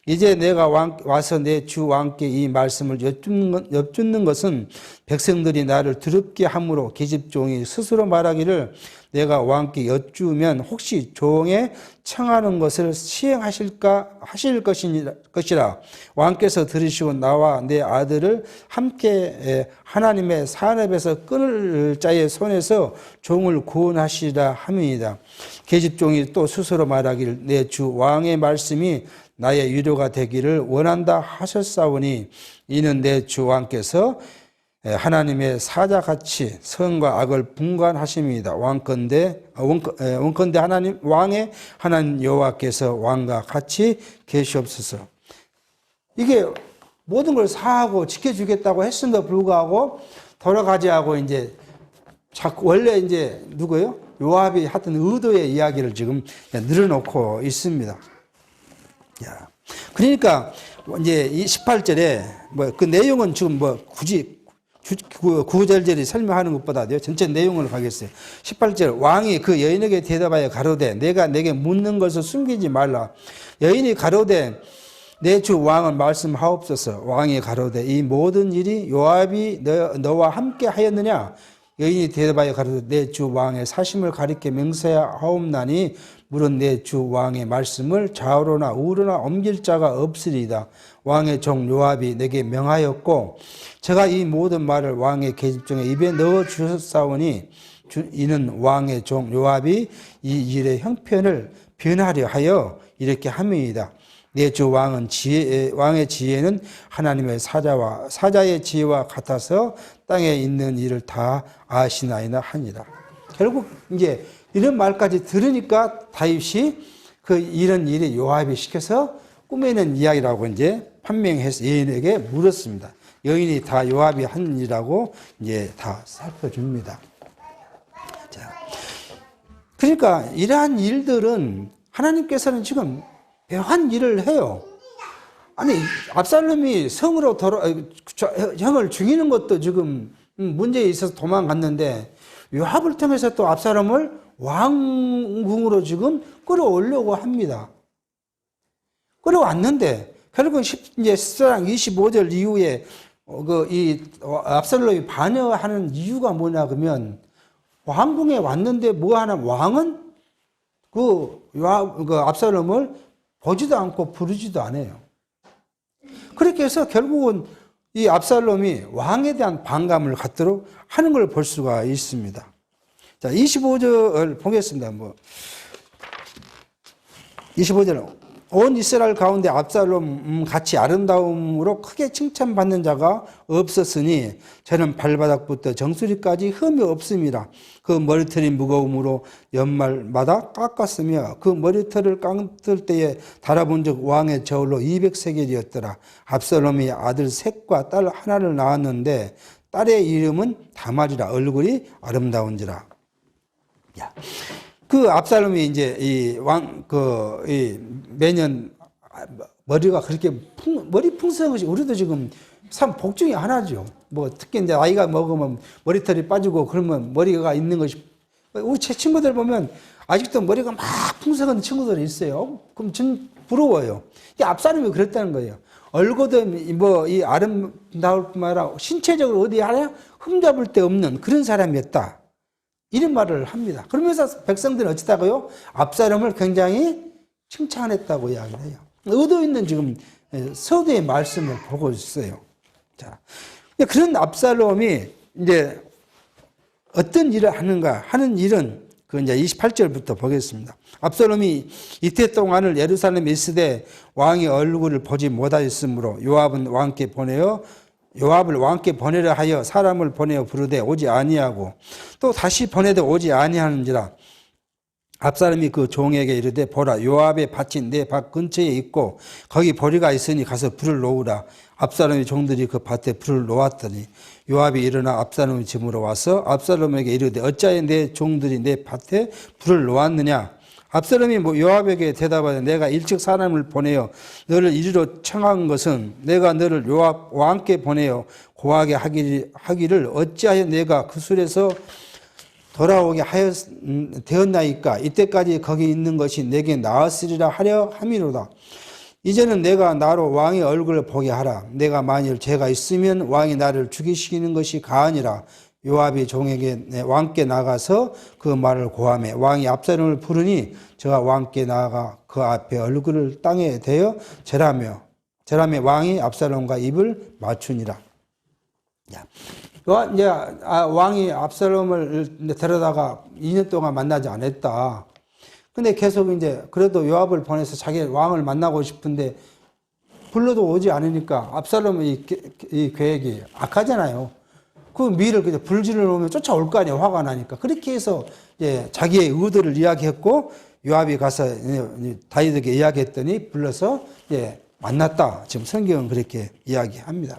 이제 내가 와서 내 주 왕께 이 말씀을 여쭙는 것은 백성들이 나를 더럽게 함으로 계집종이 스스로 말하기를 내가 왕께 여쭈면 혹시 종의 청하는 것을 하실 것이라. 왕께서 들으시고 나와 내 아들을 함께 하나님의 산업에서 끊을 자의 손에서 종을 구원하시라 함이니이다. 계집종이 또 스스로 말하기를 내 주 왕의 말씀이 나의 위로가 되기를 원한다 하셨사오니 이는 내 주 왕께서 하나님의 사자같이 선과 악을 분간하심이다. 원컨대 하나님 왕의 하나님 여호와께서 왕과 같이 계시옵소서. 이게 모든 걸 사하고 지켜주겠다고 했음에도 불구하고 돌아가지 하고 이제 원래 이제 누구예요? 요압이 하던 의도의 이야기를 지금 늘어놓고 있습니다. 야, 그러니까 이제 이 18절에 그 내용은 지금 굳이 구절절이 설명하는 것보다도요, 전체 내용을 가겠어요. 18절, 왕이 그 여인에게 대답하여 가로되 내가 내게 묻는 것을 숨기지 말라. 여인이 가로되 내 주 왕은 말씀하옵소서. 왕이 가로되 이 모든 일이 요압이 너와 함께 하였느냐? 여인이 대답하여 가로되 내 주 왕의 사심을 가리켜 명세하옵나니 물은 내 주 왕의 말씀을 좌우로나 우로나 옮길 자가 없으리이다. 왕의 종 요압이 내게 명하였고 제가 이 모든 말을 왕의 계집종의 입에 넣어 주셨사오니 이는 왕의 종 요압이 이 일의 형편을 변하려 하여 이렇게 함이니이다. 내 주 왕은 왕의 지혜는 하나님의 사자의 지혜와 같아서 땅에 있는 일을 다 아시나이다 하니라. 결국 이제 이런 말까지 들으니까 다윗이 이런 일이 요압이 시켜서 꾸며낸 이야기라고 이제 판명해서 여인에게 물었습니다. 여인이 다 요압이 한 일이라고 이제 다 살펴줍니다. 자, 그러니까 이러한 일들은 하나님께서는 지금 묘한 일을 해요. 아니, 압살롬이 성으로 형을 죽이는 것도 지금 문제에 있어서 도망갔는데 요압을 통해서 또 압살롬을 왕궁으로 지금 끌어오려고 합니다. 끌어왔는데 결국은 이제 10장 25절 이후에 이 압살롬이 반역하는 이유가 뭐냐 그러면 왕궁에 왔는데 뭐 하나 왕은 그 압살롬을 보지도 않고 부르지도 않아요. 그렇게 해서 결국은 이 압살롬이 왕에 대한 반감을 갖도록 하는 걸 볼 수가 있습니다. 자, 25절 보겠습니다. 25절. 온 이스라엘 가운데 압살롬 같이 아름다움으로 크게 칭찬받는 자가 없었으니 저는 발바닥부터 정수리까지 흠이 없음이라. 그 머리털이 무거움으로 연말마다 깎았으며 그 머리털을 깎을 때에 달아본 적 왕의 저울로 200세겔이었더라. 압살롬이 아들 셋과 딸 하나를 낳았는데 딸의 이름은 다말이라. 얼굴이 아름다운지라. 야. 그 압살롬이 이제 매년 머리가 그렇게 머리 풍성한 것이 우리도 지금 참 복중의 하나죠. 특히 이제 나이가 먹으면 머리털이 빠지고 그러면 머리가 있는 것이 우리 제 친구들 보면 아직도 머리가 막 풍성한 친구들이 있어요. 그럼 전 부러워요. 이 압살롬이 그랬다는 거예요. 얼굴도 이 아름다울 뿐만 아니라 신체적으로 어디 하나 흠잡을 데 없는 그런 사람이었다. 이런 말을 합니다. 그러면서 백성들은 어찌다고요? 압살롬을 굉장히 칭찬했다고 이야기를 해요. 의도 있는 지금 서두의 말씀을 보고 있어요. 자, 그런 압살롬이 이제 어떤 일을 하는가 하는 일은 그 이제 28절부터 보겠습니다. 압살롬이 이태 동안을 예루살렘에 있으되 왕의 얼굴을 보지 못하였으므로 요압을 왕께 보내려 하여 사람을 보내어 부르되 오지 아니하고 또 다시 보내도 오지 아니하는지라. 압살롬이 그 종에게 이르되 보라 요압의 밭이 내 밭 근처에 있고 거기 보리가 있으니 가서 불을 놓으라. 압살롬의 종들이 그 밭에 불을 놓았더니 요압이 일어나 압살롬의 집으로 와서 압살롬에게 이르되 어찌하여 내 종들이 내 밭에 불을 놓았느냐. 압살롬이 요압에게 대답하되 내가 일찍 사람을 보내어 너를 이리로 청한 것은 내가 너를 요압 왕께 보내어 고하게 하기를 어찌하여 내가 그 술에서 돌아오게 되었나이까. 이때까지 거기 있는 것이 내게 나았으리라 하려 함이로다. 이제는 내가 나로 왕의 얼굴을 보게 하라. 내가 만일 죄가 있으면 왕이 나를 죽이시키는 것이 가하니라. 요압이 종에게 왕께 나가서 그 말을 고하매 왕이 압살롬을 부르니 저가 왕께 나아가 그 앞에 얼굴을 땅에 대어 절하며 왕이 압살롬과 입을 맞추니라. 이제 왕이 압살롬을 데려다가 2년 동안 만나지 않았다. 근데 계속 이제 그래도 요압을 보내서 자기 왕을 만나고 싶은데 불러도 오지 않으니까 압살롬의 이 계획이 악하잖아요. 그 미를 그냥 불질러 놓으면 쫓아올 거 아니에요. 화가 나니까. 그렇게 해서 이제 자기의 의도를 이야기했고 요압이 가서 다윗에게 이야기했더니 불러서 이제 만났다. 지금 성경은 그렇게 이야기합니다.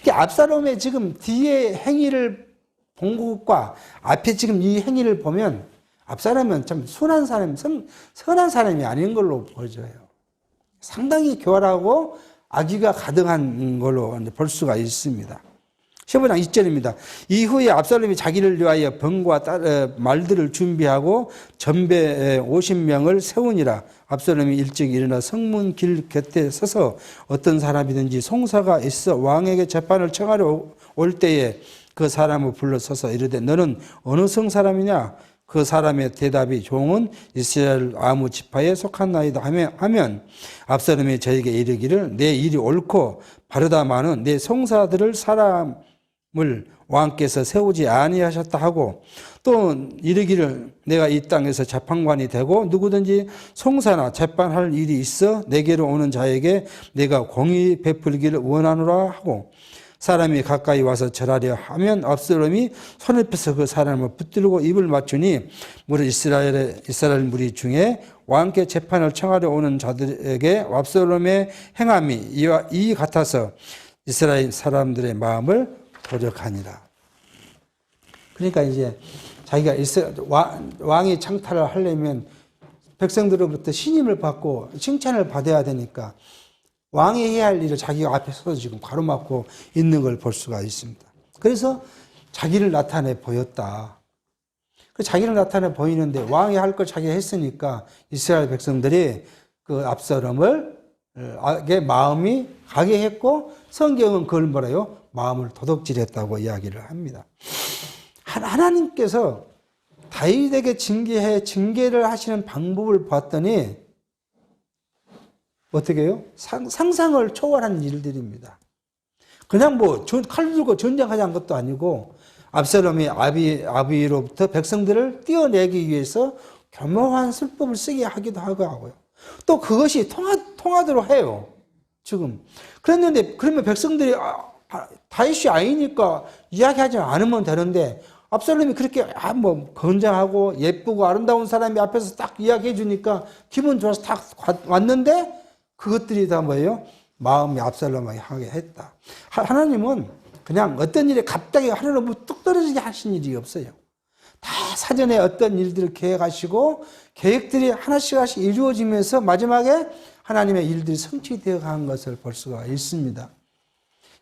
압살롬의 지금 뒤에 행위를 본 것과 앞에 지금 이 행위를 보면 압살롬은 참 선한 사람이 아닌 걸로 보여져요. 상당히 교활하고 악의가 가득한 걸로 볼 수가 있습니다. 15장 2절입니다. 이후에 압살롬이 자기를 위하여 병과 말들을 준비하고 전배 50명을 세우니라. 압살롬이 일찍 일어나 성문 길 곁에 서서 어떤 사람이든지 송사가 있어 왕에게 재판을 청하러 올 때에 그 사람을 불러서서 이르되 너는 어느 성 사람이냐? 그 사람의 대답이 종은 이스라엘 아무 지파에 속한나이다 하면 압살롬이 저에게 이르기를 내 일이 옳고 바르다마는 내 송사들을 사람을 왕께서 세우지 아니하셨다 하고 또 이르기를 내가 이 땅에서 재판관이 되고 누구든지 송사나 재판할 일이 있어 내게로 오는 자에게 내가 공의 베풀기를 원하노라 하고 사람이 가까이 와서 절하려 하면 압살롬이 손을 펴서 그 사람을 붙들고 입을 맞추니 무릇 이스라엘 무리 중에 왕께 재판을 청하려 오는 자들에게 압살롬의 행함이 이 같아서 이스라엘 사람들의 마음을 도적하니라. 그러니까 이제 자기가 왕이 창탈을 하려면 백성들로부터 신임을 받고 칭찬을 받아야 되니까 왕이 해야 할 일을 자기가 앞에 서서 지금 가로막고 있는 걸 볼 수가 있습니다. 그래서 자기를 나타내 보였다. 그 자기를 나타내 보이는데 왕이 할 걸 자기가 했으니까 이스라엘 백성들이 그 압살롬을 마음이 가게 했고 성경은 그걸 뭐래요? 마음을 도둑질했다고 이야기를 합니다. 하나님께서 다윗에게 징계를 하시는 방법을 봤더니 어떻게 해요? 상상을 초월한 일들입니다. 그냥 칼 들고 전쟁하자는 것도 아니고 압살롬이 아비로부터 백성들을 떼어내기 위해서 교묘한 술법을 쓰게 하기도 하고요. 또 그것이 통하도록 해요. 지금. 그랬는데 그러면 백성들이 다윗이 아니니까 이야기하지 않으면 되는데 압살롬이 그렇게 건장하고 예쁘고 아름다운 사람이 앞에서 딱 이야기해 주니까 기분 좋아서 딱 왔는데 그것들이 다 뭐예요? 마음이 압살롬하게 하게 했다. 하나님은 그냥 어떤 일에 갑자기 하늘로부터 뚝 떨어지게 하신 일이 없어요. 다 사전에 어떤 일들을 계획하시고 계획들이 하나씩 이루어지면서 마지막에 하나님의 일들이 성취되어 간 것을 볼 수가 있습니다.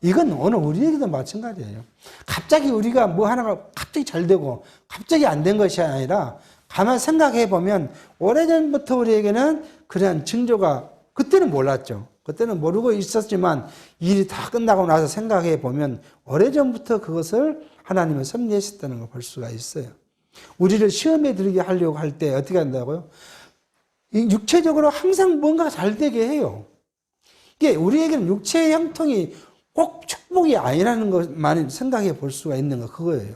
이건 오늘 우리에게도 마찬가지예요. 갑자기 우리가 뭐 하나가 갑자기 잘 되고 갑자기 안 된 것이 아니라 가만 생각해 보면 오래전부터 우리에게는 그런 징조가 그때는 몰랐죠. 그때는 모르고 있었지만 일이 다 끝나고 나서 생각해 보면 오래전부터 그것을 하나님은 섭리하셨다는 걸 볼 수가 있어요. 우리를 시험에 들게 하려고 할 때 어떻게 한다고요? 육체적으로 항상 뭔가 잘 되게 해요. 이게 우리에게는 육체의 형통이 꼭 축복이 아니라는 것만 생각해 볼 수가 있는 거 그거예요.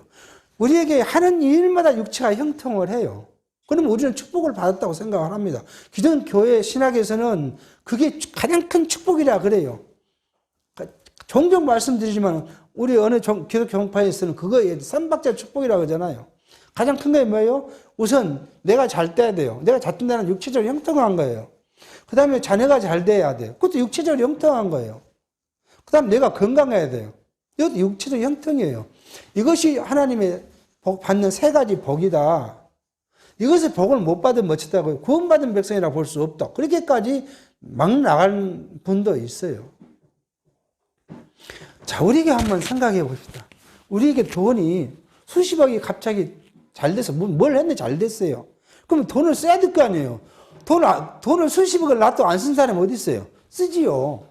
우리에게 하는 일마다 육체가 형통을 해요. 그러면 우리는 축복을 받았다고 생각을 합니다. 기존 교회 신학에서는 그게 가장 큰 축복이라 그래요. 종종 말씀드리지만 우리 어느 기독교 종파에서는 그거에 삼박자 축복이라고 하잖아요. 가장 큰 게 뭐예요? 우선 내가 잘 돼야 돼요. 내가 잘 된다는 육체적으로 형통한 거예요. 그 다음에 자녀가 잘 돼야 돼요. 그것도 육체적으로 형통한 거예요. 그 다음에 내가 건강해야 돼요. 이것도 육체적 형통이에요. 이것이 하나님의 받는 세 가지 복이다. 이것을 복을 못 받으면 어쩌다고요? 구원받은 백성이라 볼 수 없다. 그렇게까지 막 나간 분도 있어요. 자, 우리에게 한번 생각해 봅시다. 우리에게 돈이 수십억이 갑자기 잘 돼서 뭘 했는데 잘 됐어요. 그럼 돈을 써야 될 거 아니에요. 돈을 수십억을 놔도 안 쓴 사람이 어디 있어요? 쓰지요.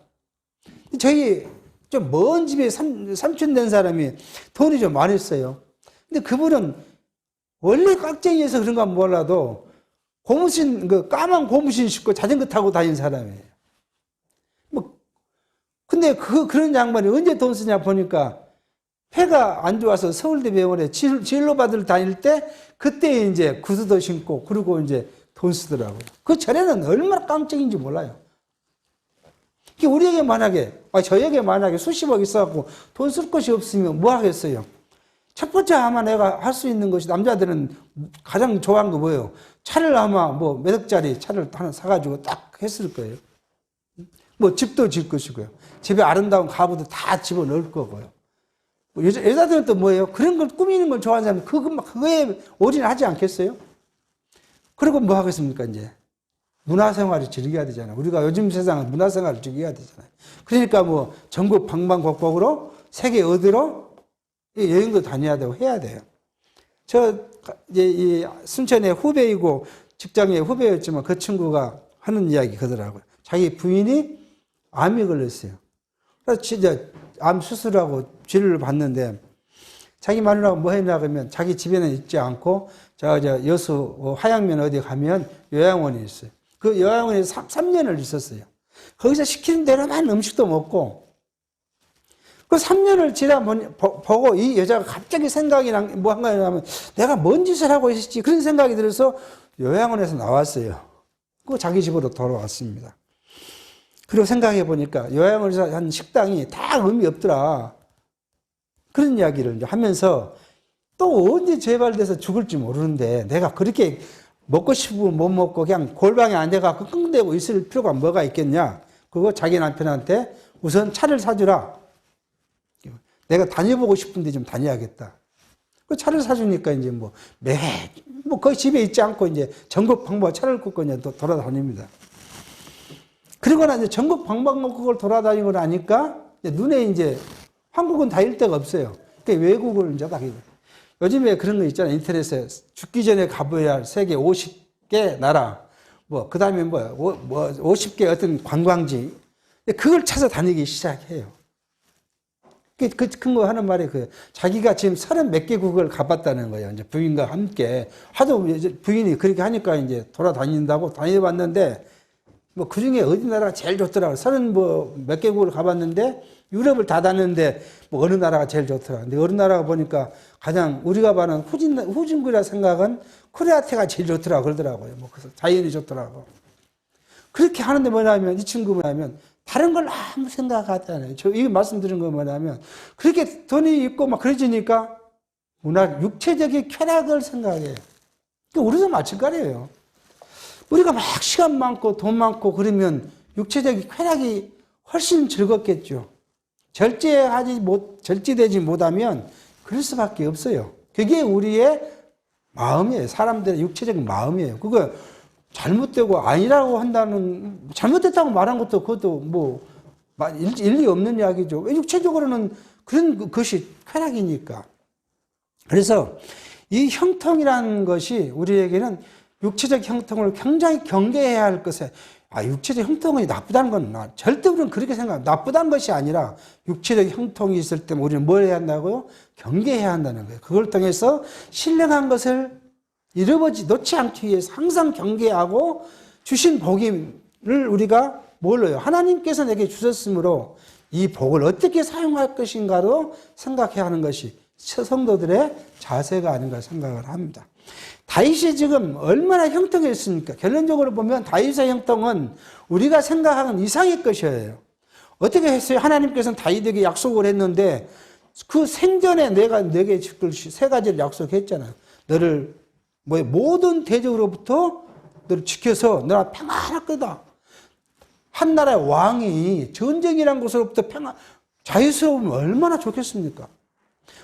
저희 좀 먼 집에 삼촌 된 사람이 돈이 좀 많이 써요. 근데 그분은 원래 깍쟁이에서 그런가 몰라도 까만 고무신 신고 자전거 타고 다니는 사람이에요. 근데 그런 양반이 언제 돈 쓰냐 보니까 폐가 안 좋아서 서울대 병원에 진료 받으러 다닐 때 그때 이제 구두도 신고 그리고 이제 돈 쓰더라고요. 그 전에는 얼마나 깡증인지 몰라요. 우리에게 저에게 만약에 수십억 있어갖고 돈 쓸 것이 없으면 뭐 하겠어요? 첫 번째 아마 내가 할 수 있는 것이 남자들은 가장 좋아하는 거 뭐예요? 차를 아마 몇 억짜리 차를 하나 사가지고 딱 했을 거예요. 집도 질 것이고요. 집에 아름다운 가구도 다 집어넣을 거고요. 여자들은 또 뭐예요? 그런 걸 꾸미는 걸 좋아하는 사람은 그거에 올인하지 않겠어요? 그리고 뭐 하겠습니까, 이제? 문화생활을 즐겨야 되잖아요. 우리가 요즘 세상은 문화생활을 즐겨야 되잖아요. 그러니까 전국 방방곡곡으로 세계 어디로 여행도 다녀야 되고 해야 돼요. 이 순천의 후배이고 직장의 후배였지만 그 친구가 하는 이야기 그러더라고요. 자기 부인이 암이 걸렸어요. 그래서 진짜 암 수술하고 치료를 받는데 자기 마누라가 뭐 했냐 그러면 자기 집에는 있지 않고 여수 화양면 어디 가면 요양원이 있어요. 그 요양원에 3년을 있었어요. 거기서 시키는 대로만 음식도 먹고 그 3년을 보고 이 여자가 갑자기 생각이 뭐 한 거냐 하면 내가 뭔 짓을 하고 있었지 그런 생각이 들어서 요양원에서 나왔어요. 그 자기 집으로 돌아왔습니다. 그리고 생각해 보니까 요양원에서 한 식당이 다 의미 없더라. 그런 이야기를 이제 하면서 또 언제 재발돼서 죽을지 모르는데 내가 그렇게 먹고 싶으면 못 먹고 그냥 골방에 앉아갖고 끙대고 있을 필요가 뭐가 있겠냐. 그거 자기 남편한테 우선 차를 사주라. 내가 다녀보고 싶은데 좀 다녀야겠다. 그 차를 사주니까 이제 거의 집에 있지 않고 이제 전국 방방 차를 끊고 이제 돌아다닙니다. 그러거나 이제 전국 방방곡곡을 돌아다니고 나니까 눈에 이제 한국은 다닐 데가 없어요. 그러니까 외국을 이제 가게 돼요. 요즘에 그런 거 있잖아요. 인터넷에 죽기 전에 가봐야 할 세계 50개 나라, 그 다음에 50개 어떤 관광지. 그걸 찾아다니기 시작해요. 큰 거 하는 말이 자기가 지금 30 몇 개국을 가봤다는 거예요. 이제 부인과 함께. 하도 부인이 그렇게 하니까 이제 돌아다닌다고 다녀봤는데, 그 중에 어디 나라가 제일 좋더라고요. 30 몇 개국을 가봤는데, 유럽을 다 다녔는데, 어느 나라가 제일 좋더라고요. 근데 어느 나라가 보니까 가장 우리가 봐는 후진국이라 생각은 코리아태가 제일 좋더라고 그러더라고요. 그래서 자연이 좋더라고. 그렇게 하는데 이 친구 다른 걸 아무 생각하지 않아요. 이 말씀드린 거 그렇게 돈이 있고 그러지니까 육체적인 쾌락을 생각해요. 우리도 마찬가지예요. 우리가 시간 많고 돈 많고 그러면 육체적인 쾌락이 훨씬 즐겁겠죠. 절제되지 못하면 그럴 수밖에 없어요. 그게 우리의 마음이에요. 사람들의 육체적인 마음이에요. 그거 잘못되고 아니라고 잘못됐다고 말한 것도 그것도 일리 없는 이야기죠. 육체적으로는 그런 것이 쾌락이니까. 그래서 이 형통이라는 것이 우리에게는 육체적 형통을 굉장히 경계해야 할 것에 육체적 형통이 나쁘다는 건 절대 우리는 그렇게 생각합니다. 나쁘다는 것이 아니라 육체적 형통이 있을 때 우리는 뭘 해야 한다고요? 경계해야 한다는 거예요. 그걸 통해서 신령한 것을 놓지 않기 위해서 항상 경계하고 주신 복을 우리가 뭘로요? 하나님께서 내게 주셨으므로 이 복을 어떻게 사용할 것인가로 생각해야 하는 것이 성도들의 자세가 아닌가 생각을 합니다. 다윗이 지금 얼마나 형통했습니까? 결론적으로 보면 다윗의 형통은 우리가 생각하는 이상의 것이에요. 어떻게 했어요? 하나님께서는 다윗에게 약속을 했는데 그 생전에 내가 네게 지킬 세 가지를 약속했잖아요. 너를 모든 대적으로부터 너를 지켜서 너가 평안할 거다. 한 나라의 왕이 전쟁이라는 것으로부터 자유스러우면 얼마나 좋겠습니까?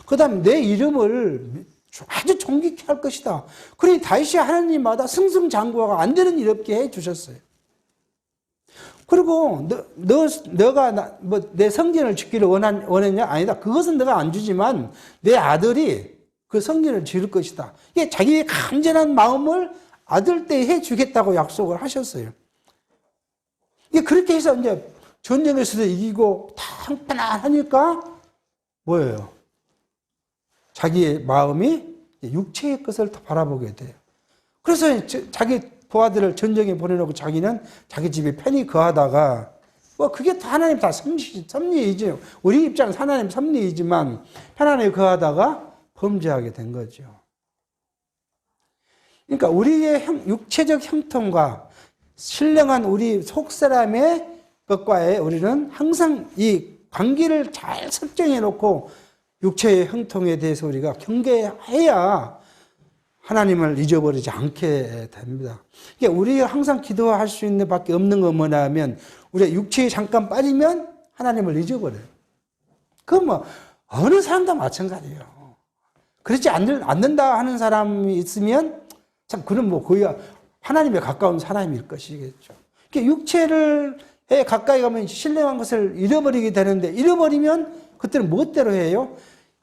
그 다음에 내 이름을 아주 존귀케 할 것이다. 그러니 다윗이 하나님마다 승승장구가 안 되는 일 없게 해 주셨어요. 그리고 너가 내 성전을 짓기를 원했냐? 아니다. 그것은 내가 안 주지만 내 아들이 그 성전을 지을 것이다. 이게 자기의 간절한 마음을 아들 때 해 주겠다고 약속을 하셨어요. 이게 그렇게 해서 이제 전쟁에서도 이기고 다 편안하니까 뭐예요? 자기의 마음이 육체의 것을 더 바라보게 돼요. 그래서 자기 부하들을 전쟁에 보내놓고 자기는 자기 집에 편히 거하다가 그게 다 하나님 다 섭리이죠. 우리 입장은 하나님 섭리이지만 편안히 거하다가 범죄하게 된 거죠. 그러니까 우리의 육체적 형통과 신령한 우리 속사람의 것과의 우리는 항상 이 관계를 잘 설정해 놓고 육체의 형통에 대해서 우리가 경계해야 하나님을 잊어버리지 않게 됩니다. 그러니까 우리가 항상 기도할 수 있는 밖에 없는 건 뭐냐면 우리가 육체에 잠깐 빠지면 하나님을 잊어버려요. 그건 어느 사람도 마찬가지예요. 그렇지 않는다 하는 사람이 있으면 참 그는 거의 하나님에 가까운 사람일 것이겠죠. 그러니까 육체에 가까이 가면 신령한 것을 잃어버리게 되는데 잃어버리면 그때는 무엇대로 해요?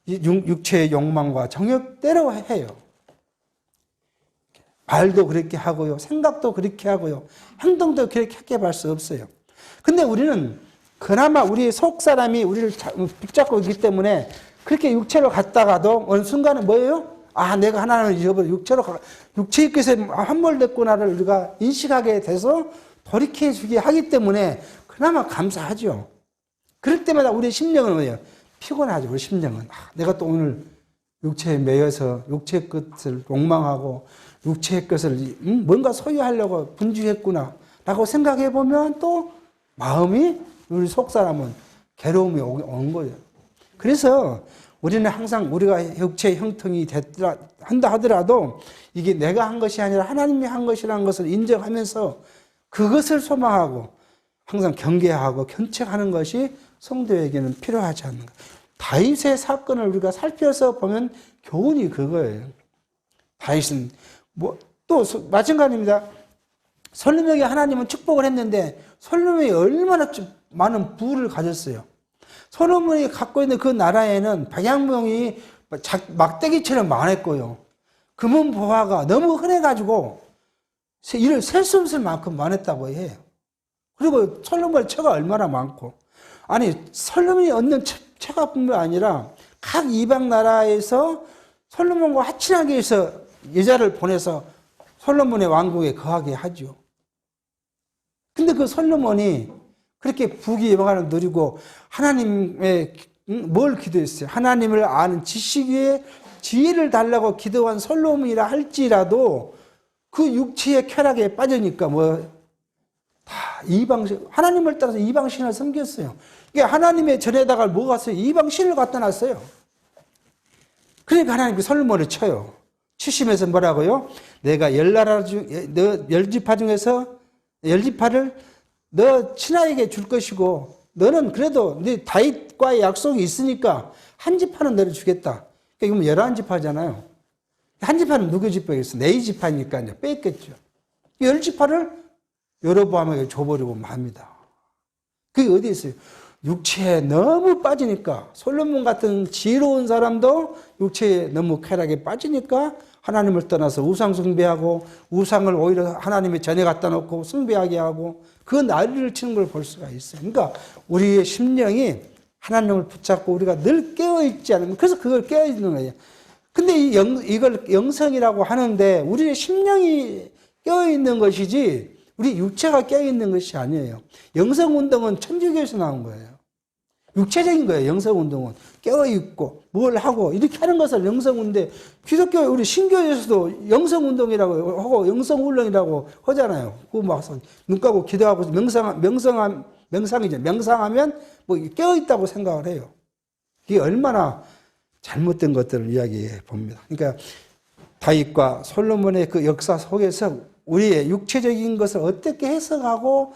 육체의 욕망과 정욕대로 해요. 말도 그렇게 하고요. 생각도 그렇게 하고요. 행동도 그렇게 하게 할 수 없어요. 근데 우리는 그나마 우리 속사람이 우리를 붙잡고 있기 때문에 그렇게 육체로 갔다가도 어느 순간은 뭐예요? 내가 하나님을 잊어버려 육체의 것에 함몰됐구나를 우리가 인식하게 돼서 돌이켜 주게 하기 때문에 그나마 감사하죠. 그럴 때마다 우리의 심령은 뭐예요? 피곤하죠. 우리 심령은 내가 또 오늘 육체에 매여서 육체의 것을 욕망하고 육체의 것을 뭔가 소유하려고 분주했구나 라고 생각해 보면 또 마음이 우리 속사람은 괴로움이 온 거예요. 그래서 우리는 항상 우리가 육체의 형통이 한다 하더라도 이게 내가 한 것이 아니라 하나님이 한 것이라는 것을 인정하면서 그것을 소망하고 항상 경계하고 견책하는 것이 성도에게는 필요하지 않는가. 다윗의 사건을 우리가 살펴서 보면 교훈이 그거예요. 다윗은 또 마찬가지입니다. 솔로몬에게 하나님은 축복을 했는데 솔로몬이 얼마나 많은 부를 가졌어요. 솔로몬이 갖고 있는 그 나라에는 백양명이 막대기처럼 많았고요. 금은 보화가 너무 흔해가지고 이를 셀 수 없을 만큼 많았다고 해요. 그리고 솔로몬의 처가 얼마나 많고, 아니 솔로몬이 얻는 처가 뿐만 아니라 각 이방 나라에서 솔로몬과 하친하기 위해서 여자를 보내서 솔로몬의 왕국에 거하게 하죠. 근데 그 솔로몬이 그렇게 부귀영화를 누리고 하나님의 뭘 기도했어요? 하나님을 아는 지식 위에 지혜를 달라고 기도한 솔로몬이라 할지라도 그 육체의 쾌락에 빠지니까 다 이방신, 하나님을 따라서 이방신을 섬겼어요. 이게 하나님의 전에다가 뭐가 있어요? 이방신을 갖다 놨어요. 그러니까 하나님이 솔로몬을 쳐요. 치시면서 뭐라고요? 내가 열지파 중에서 열지파를 너 친아에게 줄 것이고, 너는 그래도 네 다윗과의 약속이 있으니까 한 지파는 너를 주겠다. 그러니까 이건 11지파잖아요. 한 지파는 누구 지파겠어? 네 지파니까 이제 뺐겠죠. 10지파를 여로보암에게 줘버리고 맙니다. 그게 어디 있어요? 육체에 너무 빠지니까, 솔로몬 같은 지혜로운 사람도 육체에 너무 쾌락에 빠지니까 하나님을 떠나서 우상 숭배하고, 우상을 오히려 하나님의 전에 갖다 놓고 숭배하게 하고, 그 난리를 치는 걸 볼 수가 있어요. 그러니까 우리의 심령이 하나님을 붙잡고 우리가 늘 깨어있지 않으면, 그래서 그걸 깨어있는 거예요. 근데 이걸 영성이라고 하는데 우리의 심령이 깨어있는 것이지 우리 육체가 깨어있는 것이 아니에요. 영성운동은 천주교에서 나온 거예요. 육체적인 거예요. 영성운동은 깨어있고 뭘 하고 이렇게 하는 것을 영성운동인데, 기독교 우리 신교에서도 영성운동이라고 하고 영성훈련이라고 하잖아요. 그거 막 눈 감고 기도하고 명상이죠. 명상하면 깨어있다고 생각을 해요. 이게 얼마나 잘못된 것들을 이야기해 봅니다. 그러니까 다윗과 솔로몬의 그 역사 속에서 우리의 육체적인 것을 어떻게 해석하고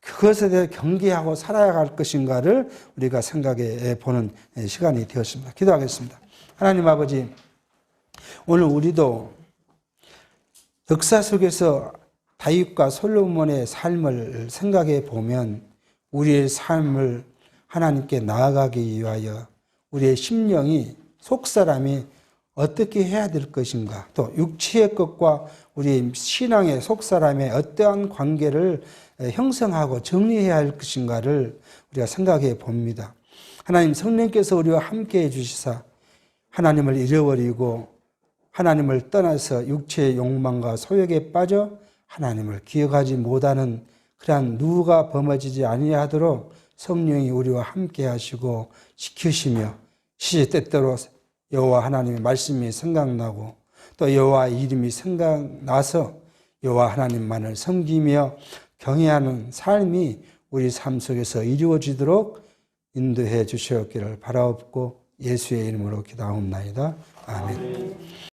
그것에 대해 경계하고 살아야 할 것인가를 우리가 생각해 보는 시간이 되었습니다. 기도하겠습니다. 하나님 아버지, 오늘 우리도 역사 속에서 다윗과 솔로몬의 삶을 생각해 보면 우리의 삶을 하나님께 나아가기 위하여 우리의 심령이, 속사람이 어떻게 해야 될 것인가, 또 육체의 것과 우리 신앙의 속사람의 어떠한 관계를 형성하고 정리해야 할 것인가를 우리가 생각해 봅니다. 하나님, 성령께서 우리와 함께 해주시사 하나님을 잃어버리고 하나님을 떠나서 육체의 욕망과 소욕에 빠져 하나님을 기억하지 못하는 그러한 누가 범어지지 아니하도록 성령이 우리와 함께 하시고 지키시며, 시시때때로 여호와 하나님의 말씀이 생각나고 또 여호와 이름이 생각나서 여호와 하나님만을 섬기며 경외하는 삶이 우리 삶 속에서 이루어지도록 인도해 주시옵기를 바라옵고 예수의 이름으로 기도하옵나이다. 아멘.